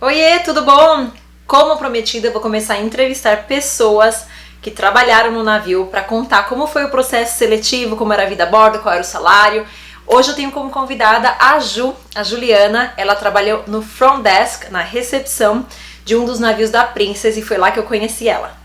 Oiê, tudo bom? Como prometido, eu vou começar a entrevistar pessoas que trabalharam no navio para contar como foi o processo seletivo, como era a vida a bordo, qual era o salário. Hoje eu tenho como convidada a Juliana. Ela trabalhou no front desk, na recepção de um dos navios da Princess, e foi lá que eu conheci ela.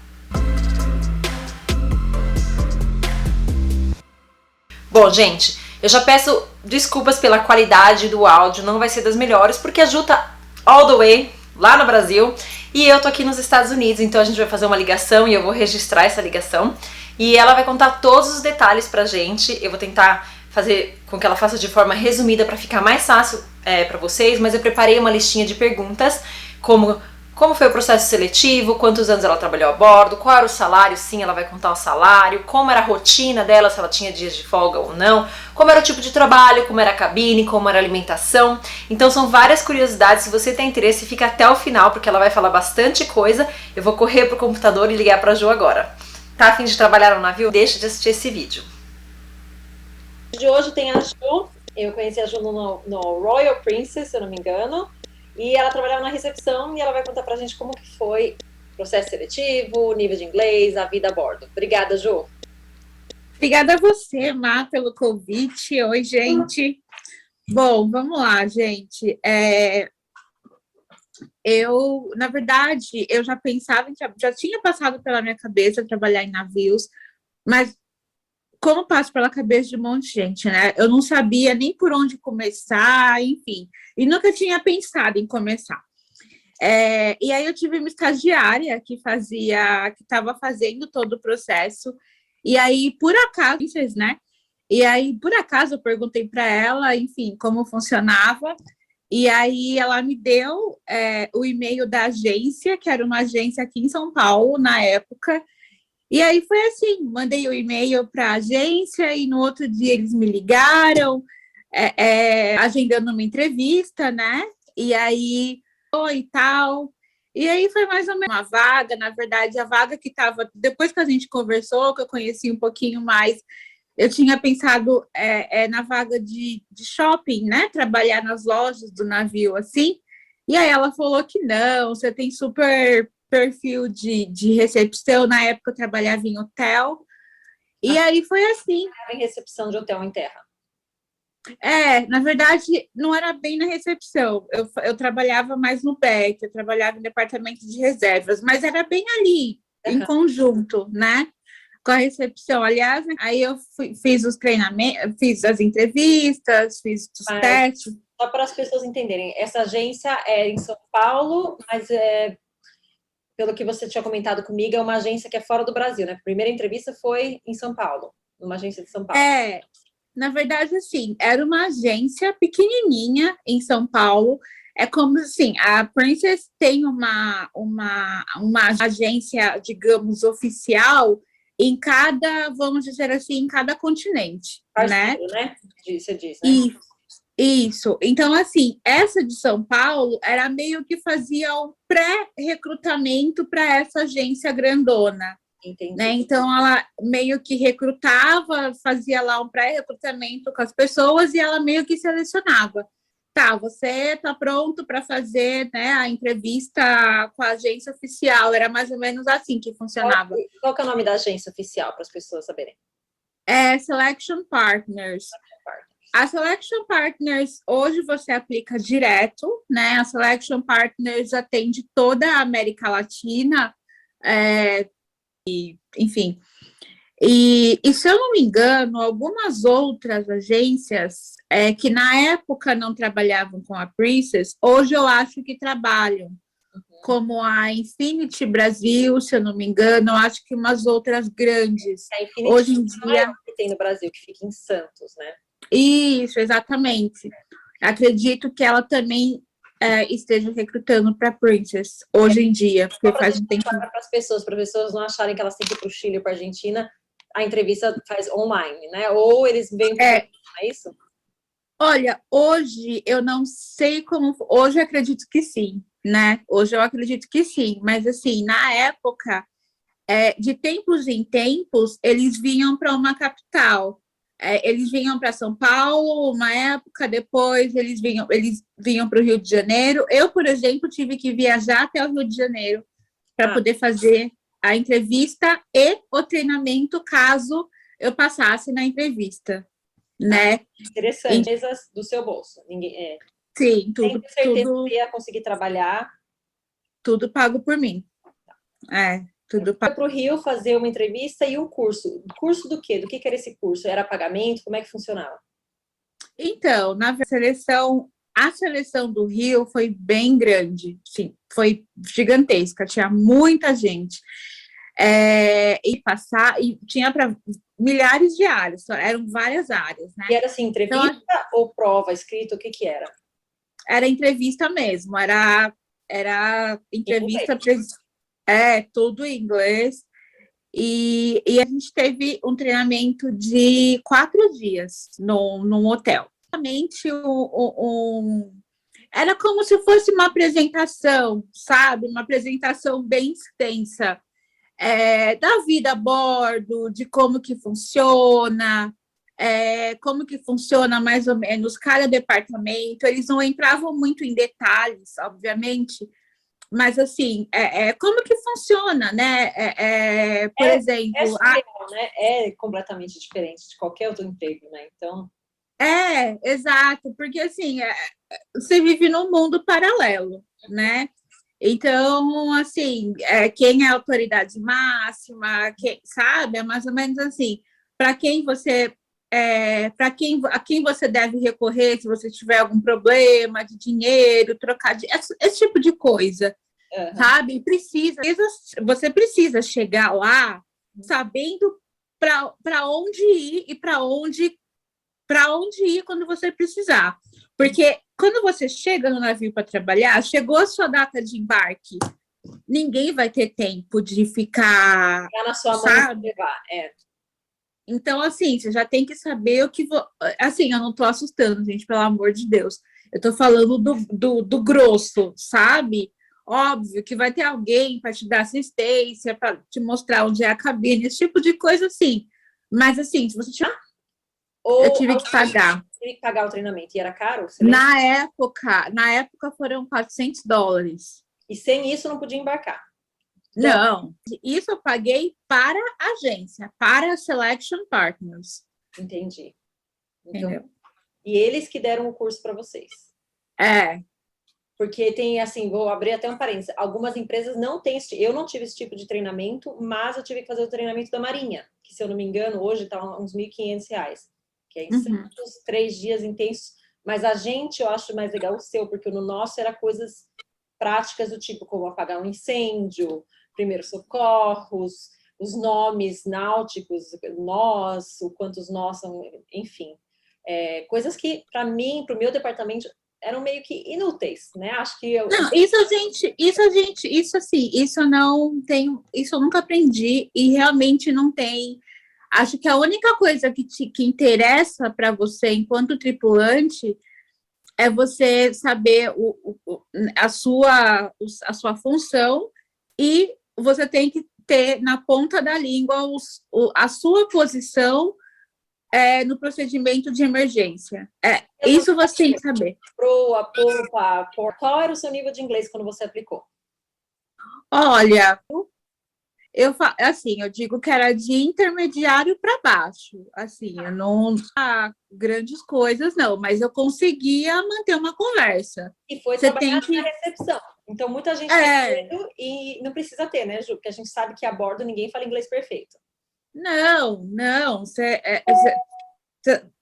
Bom, gente, eu já peço desculpas pela qualidade do áudio, não vai ser das melhores, porque a Ju tá all the way lá no Brasil e eu tô aqui nos Estados Unidos, então a gente vai fazer uma ligação e eu vou registrar essa ligação e ela vai contar todos os detalhes pra gente. Eu vou tentar fazer com que ela faça de forma resumida para ficar mais fácil para vocês, mas eu preparei uma listinha de perguntas, como foi o processo seletivo, quantos anos ela trabalhou a bordo, qual era o salário, sim, ela vai contar o salário, como era a rotina dela, se ela tinha dias de folga ou não, como era o tipo de trabalho, como era a cabine, como era a alimentação. Então são várias curiosidades. Se você tem interesse, fica até o final, porque ela vai falar bastante coisa. Eu vou correr pro computador e ligar pra Ju agora. Tá a fim de trabalhar no navio? Deixa de assistir esse vídeo. De hoje tem a Ju. Eu conheci a Ju no Royal Princess, se eu não me engano. E ela trabalhava na recepção e ela vai contar pra gente como que foi o processo seletivo, nível de inglês, a vida a bordo. Obrigada, Ju. Obrigada a você, Má, pelo convite. Oi, gente. Bom, vamos lá, gente. Na verdade, eu já pensava, já tinha passado pela minha cabeça trabalhar em navios, mas como passa pela cabeça de um monte de gente, né? Eu não sabia nem por onde começar, enfim, e nunca tinha pensado em começar. E aí eu tive uma estagiária que estava fazendo todo o processo, e aí, por acaso, né? E aí, por acaso, eu perguntei para ela, enfim, como funcionava, e aí ela me deu o e-mail da agência, que era uma agência aqui em São Paulo, na época. E aí foi assim, mandei o e-mail para a agência e no outro dia eles me ligaram, agendando uma entrevista, né? E aí, oi, tal. E aí foi mais ou menos uma vaga, na verdade, a vaga que estava, depois que a gente conversou, que eu conheci um pouquinho mais, eu tinha pensado na vaga de shopping, né? Trabalhar nas lojas do navio, assim. E aí ela falou que não, você tem super perfil de recepção. Na época eu trabalhava em hotel. E aí foi assim. Em recepção de hotel em terra. Na verdade, não era bem na recepção. Eu trabalhava mais no back, eu trabalhava em departamento de reservas, mas era bem ali, em conjunto, né? Com a recepção. Aliás, aí eu fiz os treinamentos, fiz as entrevistas, fiz os testes. Só para as pessoas entenderem, essa agência é em São Paulo, mas pelo que você tinha comentado comigo, é uma agência que é fora do Brasil, né? A primeira entrevista foi em São Paulo, numa agência de São Paulo. Na verdade, assim, era uma agência pequenininha em São Paulo. É como assim, a Princess tem uma agência, digamos, oficial em cada, vamos dizer assim, em cada continente, parceiro, né? Você diz, né? Isso. Então, assim, essa de São Paulo era meio que fazia um pré-recrutamento para essa agência grandona. Entendi. Né? Então, ela meio que recrutava, fazia lá um pré-recrutamento com as pessoas e ela meio que selecionava. Tá, você tá pronto para fazer, né, a entrevista com a agência oficial. Era mais ou menos assim que funcionava. Qual que é o nome da agência oficial, para as pessoas saberem? Selection Partners. A Selection Partners, hoje você aplica direto, né? A Selection Partners atende toda a América Latina, enfim. E se eu não me engano, algumas outras agências que na época não trabalhavam com a Princess, hoje eu acho que trabalham, como a Infinity Brasil, se eu não me engano, eu acho que umas outras grandes. A Infinity hoje em dia que tem no Brasil, que fica em Santos, né? Isso, exatamente. Acredito que ela também esteja recrutando para Princess hoje em dia, porque faz um tempo. Para as pessoas não acharem que elas têm que ir para o Chile ou para a Argentina, a entrevista faz online, né? Ou eles vêm para é isso? Olha, hoje eu não sei como. Hoje eu acredito que sim, né? Hoje eu acredito que sim, mas assim, na época, de tempos em tempos, eles vinham para uma capital. Eles vinham para São Paulo uma época, depois eles vinham para o Rio de Janeiro. Eu, por exemplo, tive que viajar até o Rio de Janeiro para poder fazer a entrevista e o treinamento, caso eu passasse na entrevista, né? Interessante. Empresas do seu bolso. Ninguém, sim, tenho certeza que ia conseguir trabalhar. Tudo pago por mim. Tudo pago. Foi para o Rio fazer uma entrevista e um curso. Curso do quê? Do que era esse curso? Era pagamento? Como é que funcionava? Então, a seleção do Rio foi bem grande, sim, foi gigantesca, tinha muita gente. E tinha para milhares de áreas, eram várias áreas, né? E era assim, entrevista então, ou prova, escrita, o que era? Era entrevista mesmo, era entrevista, tudo em inglês. E a gente teve um treinamento de 4 dias num hotel. Realmente, era como se fosse uma apresentação, sabe? Uma apresentação bem extensa da vida a bordo, de como que funciona, mais ou menos cada departamento. Eles não entravam muito em detalhes, obviamente, mas assim, como que funciona, né? Por exemplo... surreal, né? É completamente diferente de qualquer outro emprego, né? Então... exato, porque assim, você vive num mundo paralelo, né? Então, assim, quem é a autoridade máxima, quem, sabe? É mais ou menos assim, para quem você... a quem você deve recorrer se você tiver algum problema de dinheiro, esse tipo de coisa, sabe? Você precisa chegar lá sabendo para onde ir e para onde ir quando você precisar. Porque quando você chega no navio para trabalhar, chegou a sua data de embarque, ninguém vai ter tempo de ficar na sua mão levar, Então, assim, você já tem que saber o que... Assim, eu não estou assustando, gente, pelo amor de Deus. Eu estou falando do grosso, sabe? Óbvio que vai ter alguém para te dar assistência, para te mostrar onde é a cabine, esse tipo de coisa, assim. Mas, assim, se você tiver... eu tive que pagar. Tive que pagar o treinamento. E era caro? Na época foram $400. E sem isso não podia embarcar? Não, isso eu paguei para a agência, para a Selection Partners. Entendi. Então, e eles que deram o curso para vocês? Porque tem, assim, vou abrir até um parênteses, algumas empresas não têm, eu não tive esse tipo de treinamento, mas eu tive que fazer o treinamento da Marinha, que se eu não me engano, hoje está uns R$1.500, que é em Santos, 3 dias intensos, mas eu acho mais legal o seu, porque no nosso era coisas práticas do tipo, como apagar um incêndio, primeiros socorros, os nomes náuticos, nós, o quantos nós são, enfim. Coisas que, para mim, para o meu departamento, eram meio que inúteis, né? Acho que eu... Não, isso eu nunca aprendi e realmente não tem. Acho que a única coisa que interessa para você enquanto tripulante é você saber a sua função e você tem que ter na ponta da língua a sua posição no procedimento de emergência. Isso você tem que saber. Qual era o seu nível de inglês quando você aplicou? Olha, eu digo que era de intermediário para baixo. Assim, eu não grandes coisas, não, mas eu conseguia manter uma conversa. E foi trabalhar na recepção. Então, muita gente tem medo e não precisa ter, né, Ju? Porque a gente sabe que a bordo ninguém fala inglês perfeito. Não.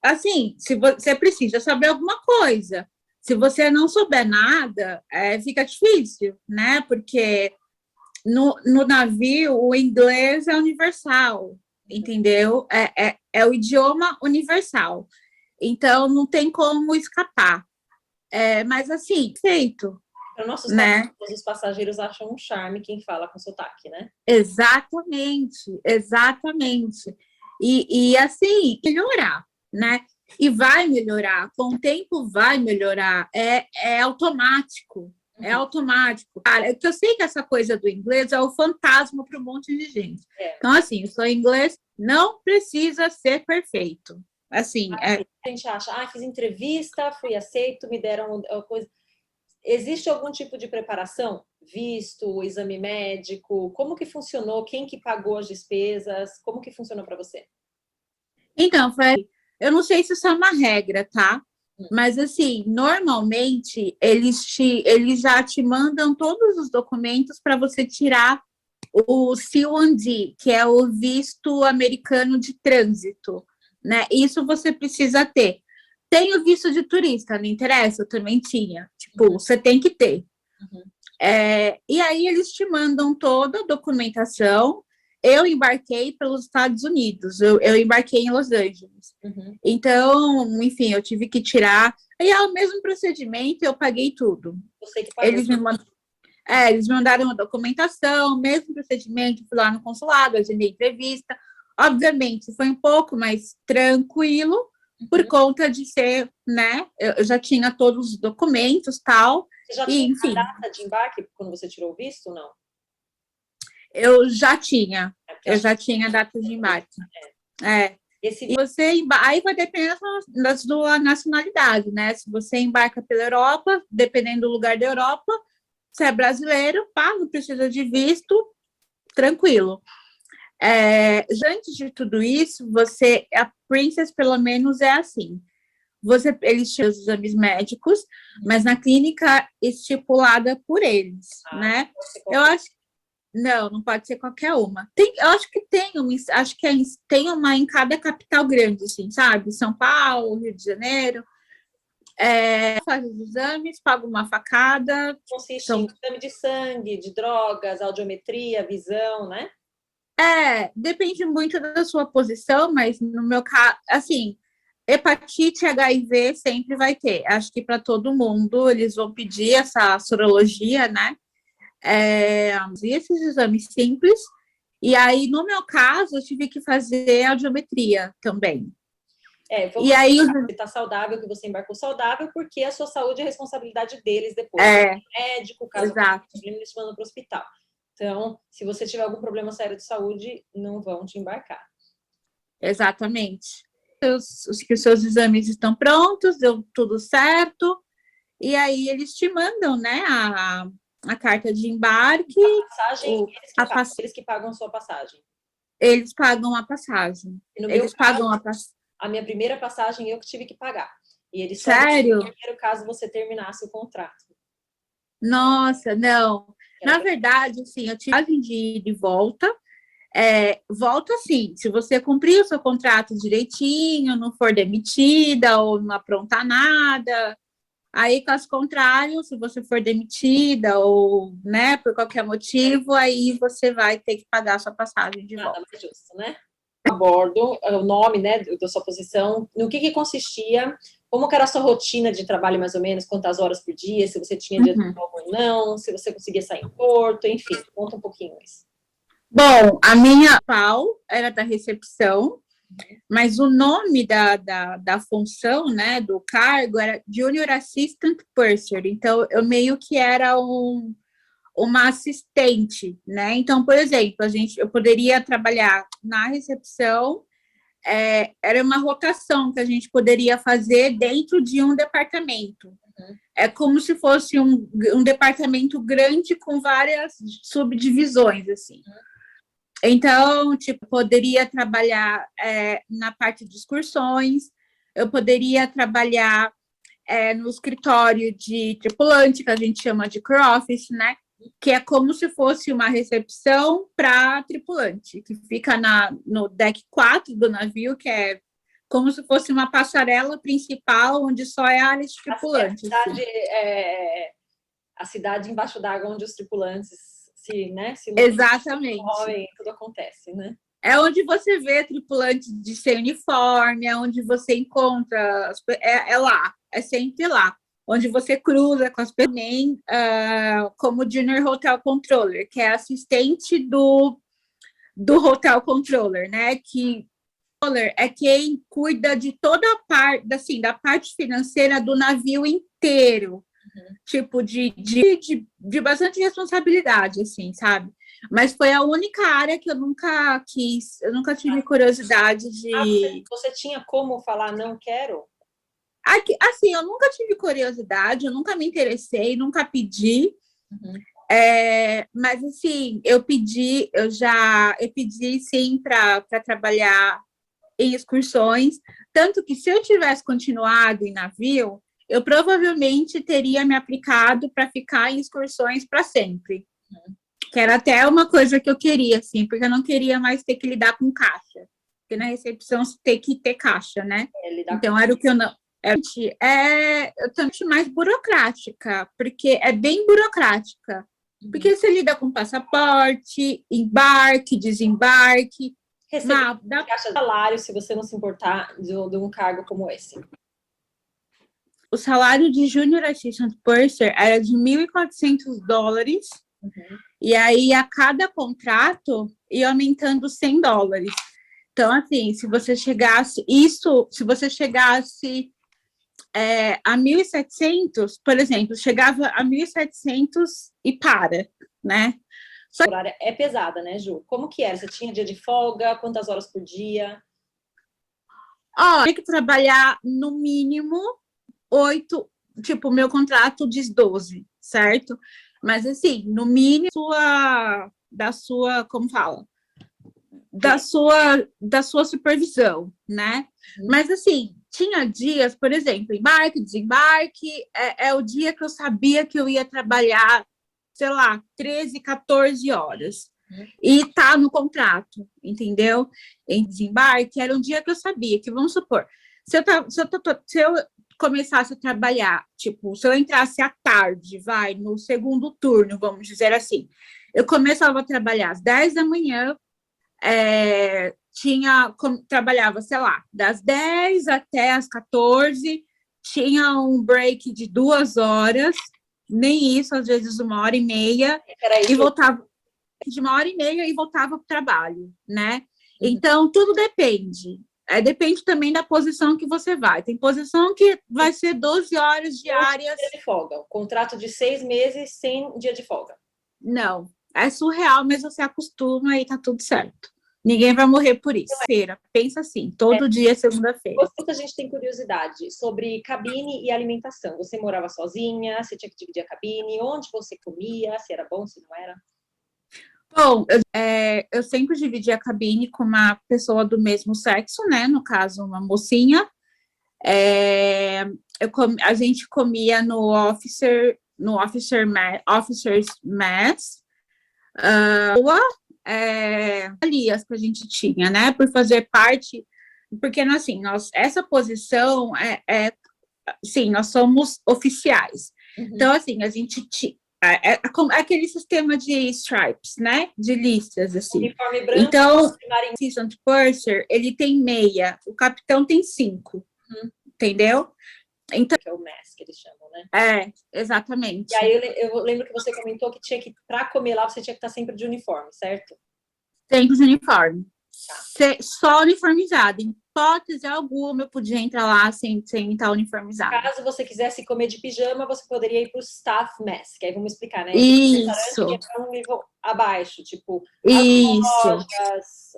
Assim, se você precisa saber alguma coisa. Se você não souber nada, fica difícil, né? Porque no navio o inglês é universal, entendeu? É o idioma universal. Então, não tem como escapar. Mas, assim, feito. Para nossos passageiros, os passageiros acham um charme quem fala com sotaque, né? Exatamente. E assim, melhorar, né? E vai melhorar, com o tempo vai melhorar, é automático, Cara, eu sei que essa coisa do inglês é o fantasma para um monte de gente. Então, assim, o seu inglês não precisa ser perfeito. Assim, A gente acha, fiz entrevista, fui aceito, me deram coisa. Existe algum tipo de preparação? Visto, exame médico? Como que funcionou? Quem que pagou as despesas? Como que funcionou para você? então, eu não sei se isso é uma regra, tá? Mas, assim, normalmente, eles já te mandam todos os documentos para você tirar o C1D, que é o visto americano de trânsito, né? Isso você precisa ter. Tem o visto de turista, não interessa? Eu também tinha. Tipo, você tem que ter. E aí eles te mandam toda a documentação. Eu embarquei pelos Estados Unidos, eu embarquei em Los Angeles. Então, enfim, eu tive que tirar. E é o mesmo procedimento, eu paguei tudo. Você que pagou. Eles me mandaram a documentação, mesmo procedimento, fui lá no consulado, agendei entrevista. Obviamente, foi um pouco mais tranquilo, por conta de ser, né? Eu já tinha todos os documentos, tal. Você já tinha a data de embarque quando você tirou o visto, não? Eu já tinha a data de embarque. E você aí vai depender da sua nacionalidade, né? Se você embarca pela Europa, dependendo do lugar da Europa, se é brasileiro, não precisa de visto, tranquilo. Antes de tudo isso, a Princess, pelo menos, é assim. Eles tiram os exames médicos, mas na clínica estipulada por eles, né? Eu acho não pode ser qualquer uma. Eu acho que tem uma em cada capital grande, assim, sabe? São Paulo, Rio de Janeiro. Faz os exames, paga uma facada. Consiste em exame de sangue, de drogas, audiometria, visão, né? Depende muito da sua posição, mas no meu caso, assim, hepatite, HIV sempre vai ter. Acho que para todo mundo eles vão pedir essa sorologia, né? Esses exames simples. E aí, no meu caso, eu tive que fazer audiometria também. E aí, você está saudável, que você embarcou saudável, porque a sua saúde é responsabilidade deles depois. Médico, caso tenha problema, eles mandam para o hospital. Então, se você tiver algum problema sério de saúde, não vão te embarcar. Exatamente. Os seus exames estão prontos, deu tudo certo, e aí eles te mandam, né, a carta de embarque. A passagem, eles que pagam a sua passagem. Eles pagam a passagem. Eles pagam a passagem. A minha primeira passagem eu que tive que pagar. E eles Sério? No primeiro caso você terminasse o contrato. Nossa, não. Na verdade, assim, eu tive de ir de volta. Volta assim, se você cumprir o seu contrato direitinho, não for demitida ou não aprontar nada. Aí, caso contrário, se você for demitida ou, né, por qualquer motivo, aí você vai ter que pagar a sua passagem de volta. Nada mais justo, né? A bordo, o nome, né, da sua posição, no que consistia, como que era a sua rotina de trabalho, mais ou menos, quantas horas por dia, se você tinha dia de folga ou não, se você conseguia sair em Porto, enfim, conta um pouquinho isso. Bom, a minha pau era da recepção, mas o nome da função, né, do cargo era Junior Assistant Purser, então eu meio que era uma assistente, né? Então, por exemplo, eu poderia trabalhar na recepção, era uma rotação que a gente poderia fazer dentro de um departamento. É como se fosse um departamento grande com várias subdivisões, assim. Então, tipo, poderia trabalhar na parte de excursões, eu poderia trabalhar no escritório de tripulante, que a gente chama de crew office, né? Que é como se fosse uma recepção para tripulante, que fica no deck 4 do navio, que é como se fosse uma passarela principal, onde só é a área de tripulante. A cidade embaixo d'água, onde os tripulantes se Exatamente. movem, tudo acontece, né? É onde você vê tripulantes de sem uniforme, é onde você encontra, lá, é sempre lá. Onde você cruza com as pessoas, como Junior Hotel Controller, que é assistente do Hotel Controller, né? Que é quem cuida de toda a parte, assim, da parte financeira do navio inteiro. Tipo, de bastante responsabilidade, assim, sabe? Mas foi a única área que eu nunca quis, eu nunca tive curiosidade de... Você tinha como falar não quero? Assim, eu nunca tive curiosidade, eu nunca me interessei, nunca pedi. Mas assim, eu pedi sim para trabalhar em excursões, tanto que se eu tivesse continuado em navio, eu provavelmente teria me aplicado para ficar em excursões para sempre. Que era até uma coisa que eu queria, assim, porque eu não queria mais ter que lidar com caixa. Porque na recepção você tem que ter caixa, né? Então era o que eu não. Eu também acho mais burocrática, porque é bem burocrática. Porque você lida com passaporte, embarque, desembarque. Dá caixa de salário se você não se importar de um cargo como esse. O salário de Junior Assistant Purser era de $1.400. E aí, a cada contrato, ia aumentando $100. Então, assim, se você chegasse a 1.700, por exemplo, chegava a 1.700 e para, né? A horária é pesada, né, Ju? Como que era? Você tinha dia de folga? Quantas horas por dia? Tinha que trabalhar no mínimo 8, tipo, meu contrato diz 12, certo? Mas, assim, no mínimo como fala? Da sua supervisão, né? Mas, assim, tinha dias, por exemplo, embarque, desembarque, é o dia que eu sabia que eu ia trabalhar, sei lá, 13, 14 horas. E tá no contrato, entendeu? Em desembarque, era um dia que eu sabia que, vamos supor, se eu começasse a trabalhar, tipo, se eu entrasse à tarde, no segundo turno, vamos dizer assim, eu começava a trabalhar às 10 da manhã, trabalhava, sei lá, das 10 até as 14, tinha um break de 2 horas, nem isso, às vezes 1h30, e voltava de 1h30 e voltava para o trabalho, né? Então, tudo depende. Depende também da posição que você vai. Tem posição que vai ser 12 horas diárias. Dia de folga. Contrato de 6 meses sem dia de folga. Não, é surreal, mas você acostuma e tá tudo certo. Ninguém vai morrer por isso. Pensa assim, todo dia é segunda-feira. Muita gente tem curiosidade sobre cabine e alimentação. Você morava sozinha? Você tinha que dividir a cabine? Onde você comia? Se era bom, se não era? Bom, eu sempre dividi a cabine com uma pessoa do mesmo sexo, né? No caso, uma mocinha. A gente comia no Officers Mess. Ali as que a gente tinha, né? Por fazer parte, porque assim, essa posição sim, nós somos oficiais. Então, assim, a gente aquele sistema de stripes, né? De listas, assim. Uniforme branco. Então, o Assistant Purser, ele tem meia, o capitão tem 5, entendeu? Então, que é o MES, que eles chamam, né? Exatamente. E aí eu lembro que você comentou que para comer lá, você tinha que estar sempre de uniforme, certo? Sempre de uniforme. Só uniformizado. Em hipótese alguma, eu podia entrar lá sem estar uniformizado. Caso você quisesse comer de pijama, você poderia ir para o staff mess, que aí vamos explicar, né? Isso. Que é um nível abaixo, tipo, isso. Lojas,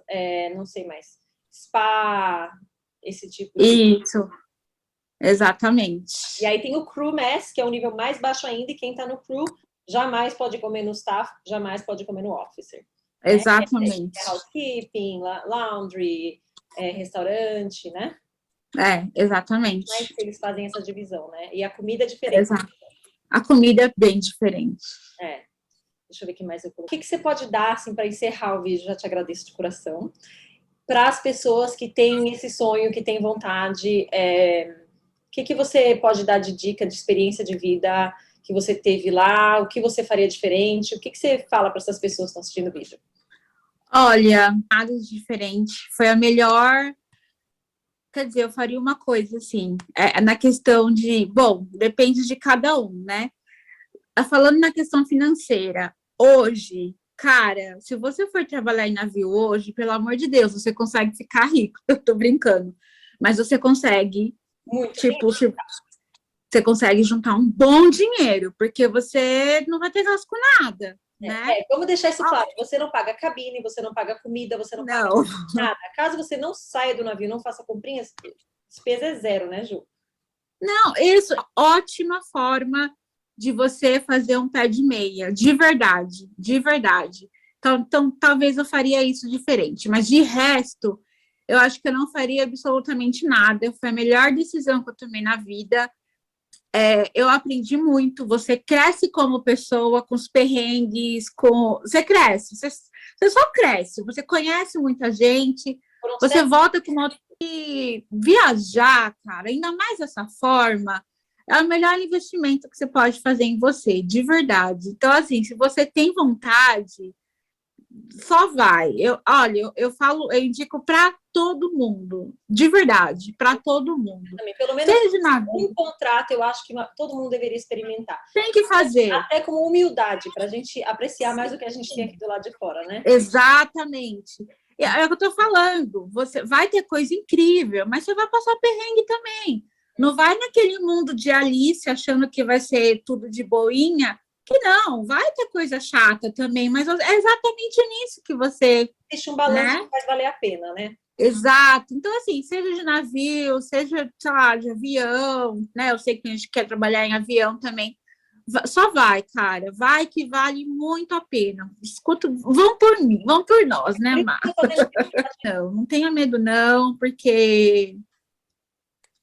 não sei mais, spa, esse tipo de... Isso. Exatamente. E aí tem o crew mess, que é o nível mais baixo ainda, e quem está no crew jamais pode comer no staff, jamais pode comer no officer. Exatamente. Housekeeping, laundry, restaurante, né? Exatamente. Mas eles fazem essa divisão, né? E a comida é diferente. Exato. A comida é bem diferente. Deixa eu ver o que mais eu coloquei. O que você pode dar, assim, para encerrar o vídeo, já te agradeço de coração, para as pessoas que têm esse sonho, que têm vontade, o que você pode dar de dica, de experiência de vida que você teve lá? O que você faria diferente? O que você fala para essas pessoas que estão assistindo o vídeo? Olha, nada de diferente. Foi a melhor... Quer dizer, eu faria uma coisa, assim, na questão de... Bom, depende de cada um, né? Falando na questão financeira, hoje, cara, se você for trabalhar em navio hoje, pelo amor de Deus, você consegue ficar rico. Eu tô brincando. Mas você consegue... Muito. você consegue juntar um bom dinheiro, porque você não vai ter gasto com nada, né? Vamos deixar isso claro. Você não paga cabine, você não paga comida, você não paga Não. nada. Caso você não saia do navio, não faça comprinhas, despesa é zero, né, Ju? Não, isso é ótima forma de você fazer um pé de meia, de verdade, de verdade. Então, talvez eu faria isso diferente, mas de resto, eu acho que eu não faria absolutamente nada. Foi a melhor decisão que eu tomei na vida. Eu aprendi muito. Você cresce como pessoa, com os perrengues, você cresce, você só cresce. Você conhece muita gente, você volta com uma viajar, cara, ainda mais dessa forma, é o melhor investimento que você pode fazer em você, de verdade. Então, assim, se você tem vontade, só vai. Olha, eu falo, eu indico para todo mundo, de verdade, para todo mundo. Também, pelo menos Seja nada, um contrato, eu acho que todo mundo deveria experimentar. tem que fazer. Até como humildade, para a gente apreciar mais o que a gente tem aqui do lado de fora, né? Exatamente. É o que eu estou falando. Você vai ter coisa incrível, mas você vai passar perrengue também. Não vai naquele mundo de Alice achando que vai ser tudo de boinha, que não, vai ter coisa chata também, mas é exatamente nisso que você. Existe um balanço Né? que faz valer a pena, né? Exato. Então, assim, seja de navio, seja, sei lá, de avião, né? Eu sei que a gente quer trabalhar em avião também. Só vai, cara. Vai que vale muito a pena. Escuta, vão por mim, vão por nós, né, Mar? Não tenha medo, não, porque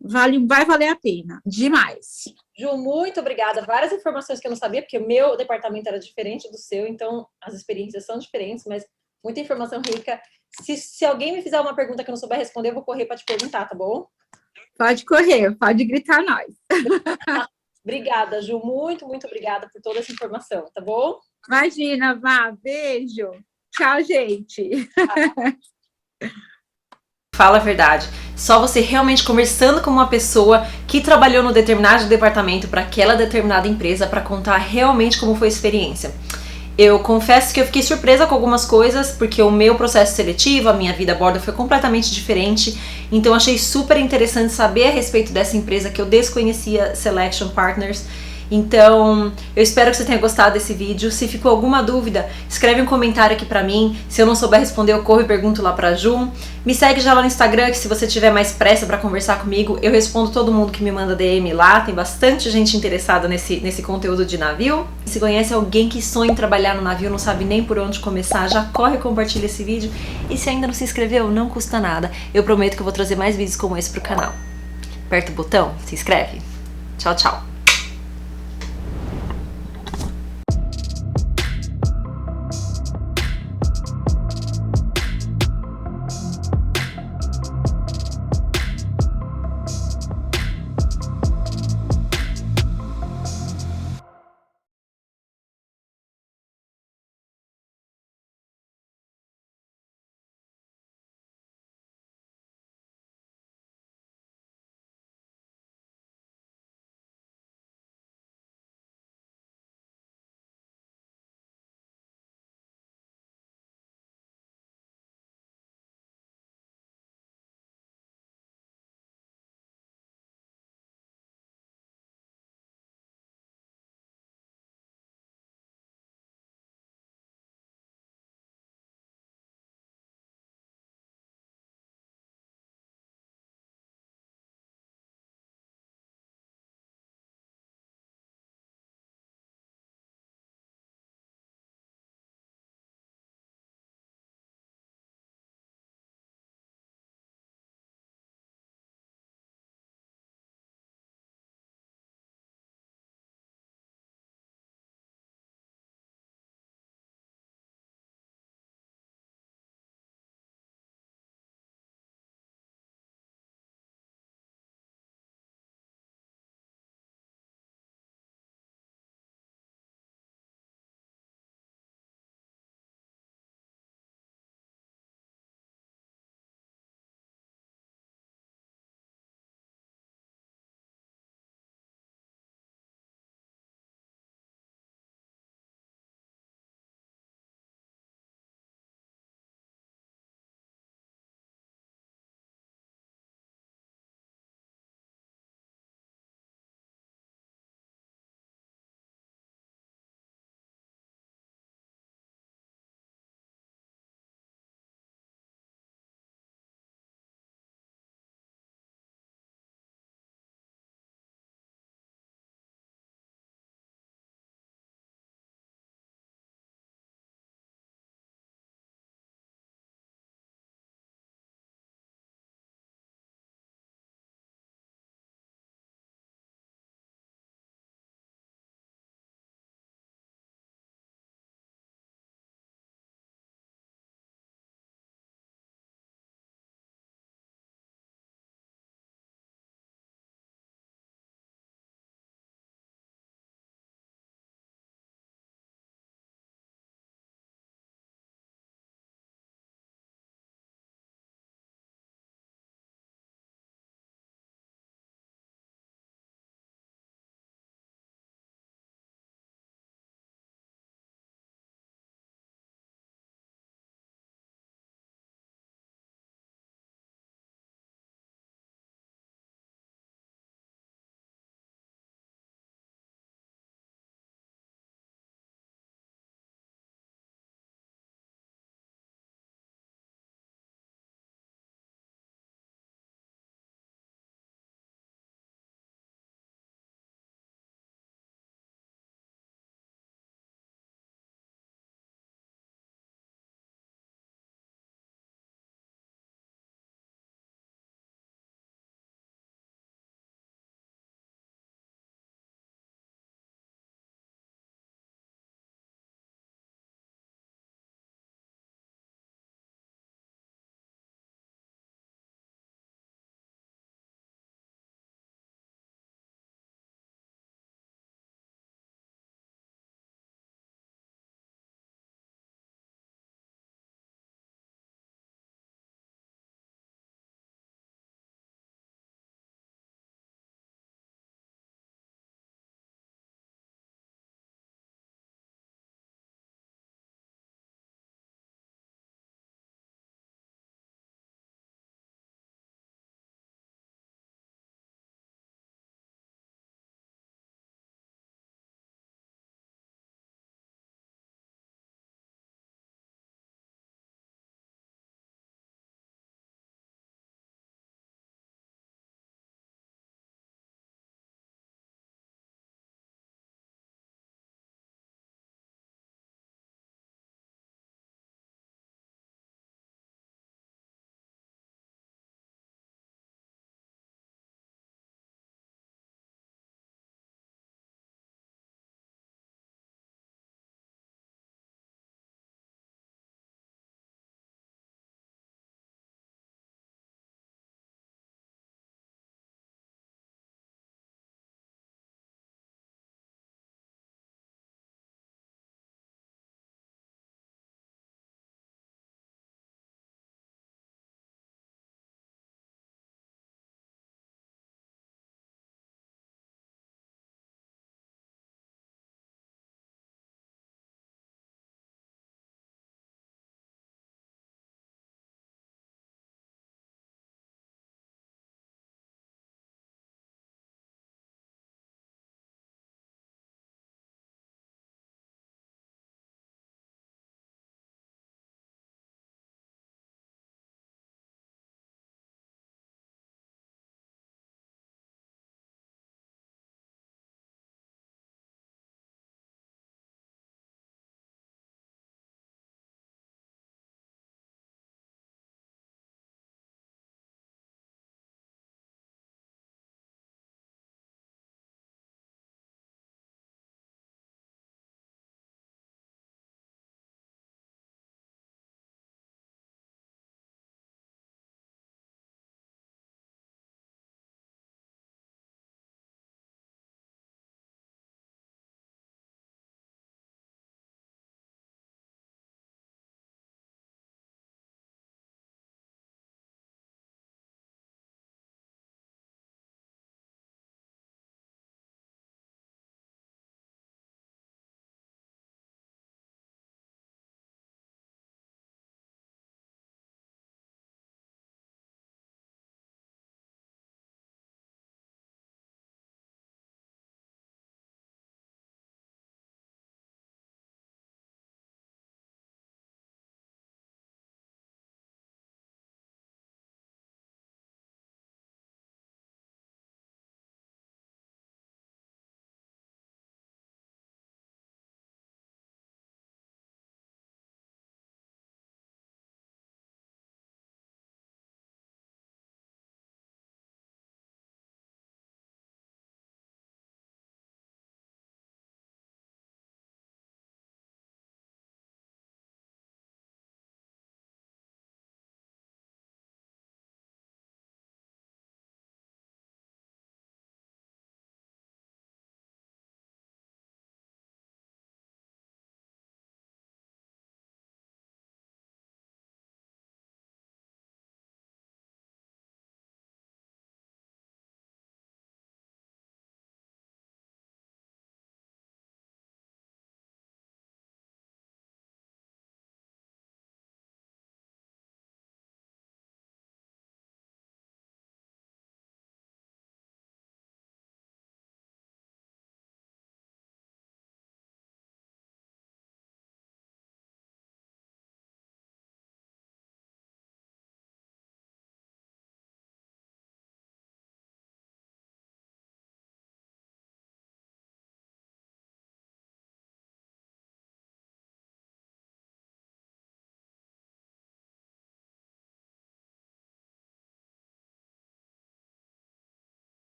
vai valer a pena. Demais. Ju, muito obrigada. Várias informações que eu não sabia, porque o meu departamento era diferente do seu, então as experiências são diferentes, mas muita informação rica. Se alguém me fizer uma pergunta que eu não souber responder, eu vou correr para te perguntar, tá bom? Pode correr, pode gritar nós. Obrigada, Ju. Muito, muito obrigada por toda essa informação, tá bom? Imagina, Vá. Beijo. Tchau, gente. Fala a verdade. Só você realmente conversando com uma pessoa que trabalhou no determinado departamento para aquela determinada empresa para contar realmente como foi a experiência. Eu confesso que eu fiquei surpresa com algumas coisas, porque o meu processo seletivo, a minha vida a bordo foi completamente diferente. Então achei super interessante saber a respeito dessa empresa que eu desconhecia, Selection Partners. Então, eu espero que você tenha gostado desse vídeo. Se ficou alguma dúvida, escreve um comentário aqui pra mim. Se eu não souber responder, eu corro e pergunto lá pra Ju. Me segue já lá no Instagram, que se você tiver mais pressa pra conversar comigo, eu respondo todo mundo que me manda DM lá. Tem bastante gente interessada nesse conteúdo de navio. Se conhece alguém que sonha em trabalhar no navio, não sabe nem por onde começar, já corre e compartilha esse vídeo. E se ainda não se inscreveu, não custa nada. Eu prometo que eu vou trazer mais vídeos como esse pro canal. Aperta o botão, se inscreve. Tchau, tchau.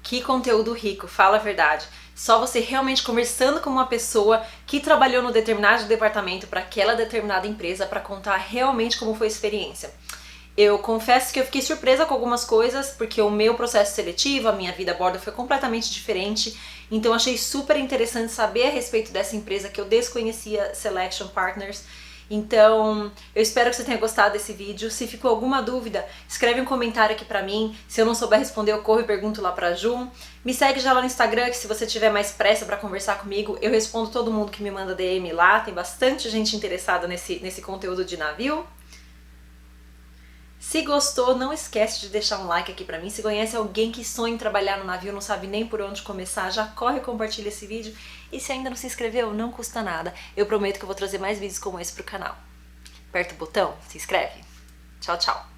Que conteúdo rico, fala a verdade. Só você realmente conversando com uma pessoa que trabalhou no determinado departamento para aquela determinada empresa para contar realmente como foi a experiência. Eu confesso que eu fiquei surpresa com algumas coisas, porque o meu processo seletivo, a minha vida a bordo foi completamente diferente. Então achei super interessante saber a respeito dessa empresa que eu desconhecia, Selection Partners. Então, eu espero que você tenha gostado desse vídeo. Se ficou alguma dúvida, escreve um comentário aqui pra mim. Se eu não souber responder, eu corro e pergunto lá pra Ju. Me segue já lá no Instagram, que se você tiver mais pressa pra conversar comigo, eu respondo todo mundo que me manda DM lá. Tem bastante gente interessada nesse conteúdo de navio. Se gostou, não esquece de deixar um like aqui pra mim. Se conhece alguém que sonha em trabalhar no navio, não sabe nem por onde começar, já corre e compartilha esse vídeo. E se ainda não se inscreveu, não custa nada. Eu prometo que eu vou trazer mais vídeos como esse pro canal. Aperta o botão, se inscreve. Tchau, tchau.